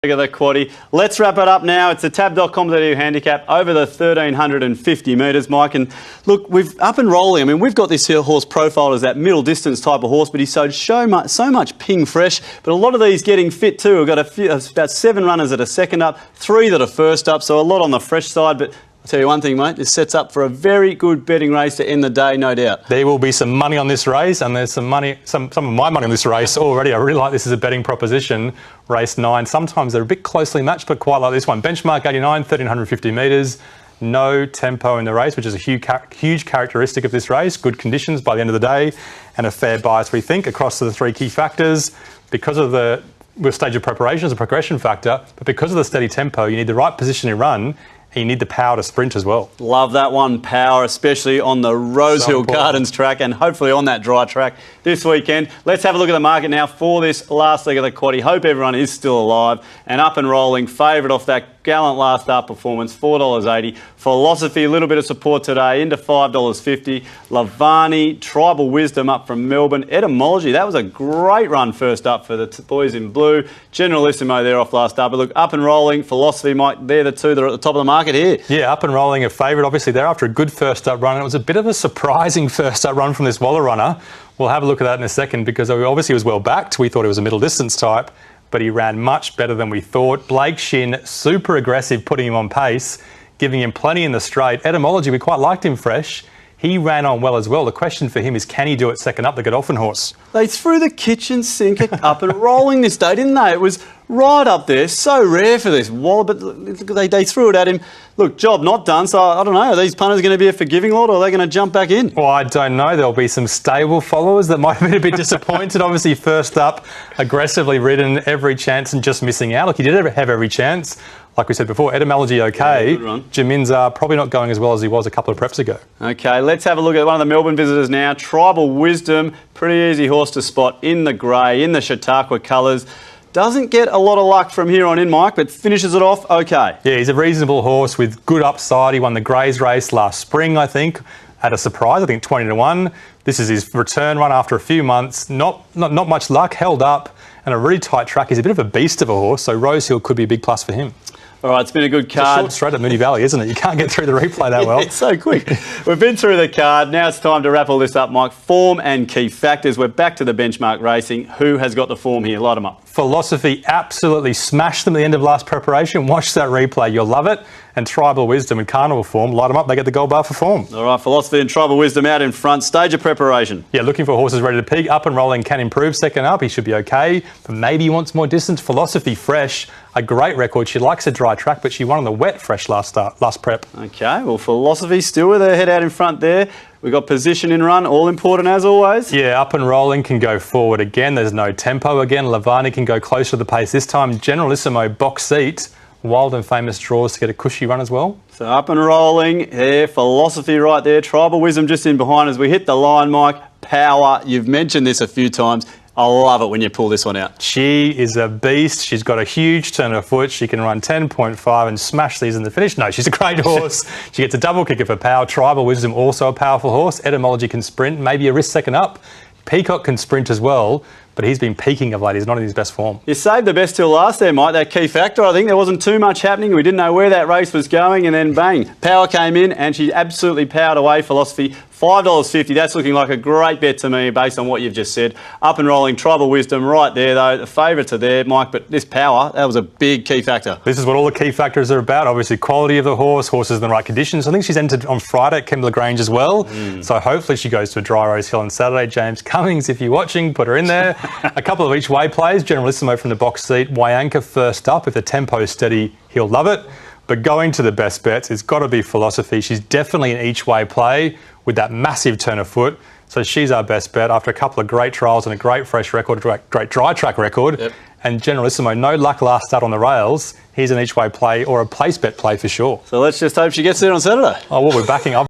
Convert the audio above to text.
Look at the quaddie. Let's wrap it up now. It's a tab.com.au handicap over the 1,350 metres, Mike. And look, we've up and rolling. I mean, we've got this horse profiled as that middle distance type of horse, but he's so much ping fresh. But a lot of these getting fit too. We've got about 7 runners that are second up, 3 that are first up, so a lot on the fresh side. But I'll tell you one thing, mate, this sets up for a very good betting race to end the day, no doubt. There will be some money on this race, and there's some of my money on this race already. I really like this as a betting proposition. Race 9, sometimes they're a bit closely matched, but quite like this one. Benchmark 89, 1,350 metres. No tempo in the race, which is a huge characteristic of this race. Good conditions by the end of the day, and a fair bias, we think, across the 3 key factors. Because of the stage of preparation as a progression factor, but because of the steady tempo, you need the right positioning run. And you need the power to sprint as well. Love that one, power, especially on the Rosehill Gardens track and hopefully on that dry track this weekend. Let's have a look at the market now for this last leg of the quaddie. Hope everyone is still alive and up and rolling. Favourite off that gallant last start performance, $4.80. Philosophy, a little bit of support today, into $5.50. Lavani, Tribal Wisdom up from Melbourne. Etymology, that was a great run first up for the boys in blue. Generalissimo there off last start. But look, up and rolling, Philosophy, Mike, they're the 2 that are at the top of the market here. Yeah, up and rolling, a favourite. Obviously, they're after a good first up run. It was a bit of a surprising first up run from this Waller runner. We'll have a look at that in a second because obviously he was well backed. We thought he was a middle distance type, but he ran much better than we thought. Blake Shin, super aggressive, putting him on pace, giving him plenty in the straight. Etymology, we quite liked him fresh. He ran on well as well. The question for him is, can he do it second up, the Godolphin horse? They threw the kitchen sink up and rolling this day, didn't they? It was right up there. So rare for this Waller, but they threw it at him. Look, job not done, so I don't know. Are these punters going to be a forgiving lot or are they going to jump back in? Well, I don't know. There'll be some stable followers that might have been a bit disappointed. Obviously, first up, aggressively ridden, every chance and just missing out. Look, he did have every chance. Like we said before, Etymology okay. Yeah, Jaminza probably not going as well as he was a couple of preps ago. Okay, let's have a look at one of the Melbourne visitors now. Tribal Wisdom, pretty easy horse to spot in the grey, in the Chautauqua colours. Doesn't get a lot of luck from here on in, Mike, but finishes it off okay. Yeah, he's a reasonable horse with good upside. He won the Greys race last spring, I think, at a surprise, I think 20-1. This is his return run after a few months. Not much luck, held up, and a really tight track. He's a bit of a beast of a horse, so Rosehill could be a big plus for him. All right, it's been a good card. It's a short straight at Moonee Valley, isn't it? You can't get through the replay that well. It's so quick. We've been through the card. Now it's time to wrap all this up, Mike. Form and key factors. We're back to the benchmark racing. Who has got the form here? Light them up. Philosophy absolutely smashed them at the end of last preparation. Watch that replay. You'll love it. And Tribal Wisdom in Carnival form. Light them up. They get the gold bar for form. All right, Philosophy and Tribal Wisdom out in front. Stage of preparation. Yeah, looking for horses ready to peak. Up and rolling can improve second up. He should be okay. But maybe he wants more distance. Philosophy fresh. A great record. She likes a dry track, but she won on the wet fresh last prep. Okay, well, Philosophy still with her head out in front there. We've got position in run, all important as always. Yeah, up and rolling can go forward again. There's no tempo again. Lavani can go closer to the pace this time. Generalissimo box seat. Wild and Famous draws to get a cushy run as well. So up and rolling there. Philosophy right there. Tribal Wisdom just in behind as we hit the line, Mike. Power. You've mentioned this a few times. I love it when you pull this one out. She is a beast. She's got a huge turn of foot. She can run 10.5 and smash these in the finish. No, she's a great horse. She gets a double kicker for power. Tribal Wisdom also a powerful horse. Etymology can sprint, maybe a risk second up. Peacock can sprint as well, but he's been peaking of late. He's not in his best form. You saved the best till last there, Mike. That key factor, I think there wasn't too much happening. We didn't know where that race was going, and then bang, power came in, and she absolutely powered away. Philosophy, $5.50. That's looking like a great bet to me based on what you've just said. Up and rolling, Tribal Wisdom right there, though. The favourites are there, Mike, but this power, that was a big key factor. This is what all the key factors are about. Obviously, quality of the horse, horses in the right conditions. I think she's entered on Friday at Kembla Grange as well. So hopefully she goes to a dry Rosehill on Saturday. James Cummings, if you're watching, put her in there. A couple of each way plays. Generalissimo from the box seat. Wyanka first up. If the tempo is steady, he'll love it. But going to the best bets, it's got to be Philosophy. She's definitely an each way play with that massive turn of foot. So she's our best bet after a couple of great trials and a great fresh record, great dry track record. Yep. And Generalissimo, no luck last start on the rails. He's an each way play or a place bet play for sure. So let's just hope she gets there on Saturday. Oh, well, we're backing up.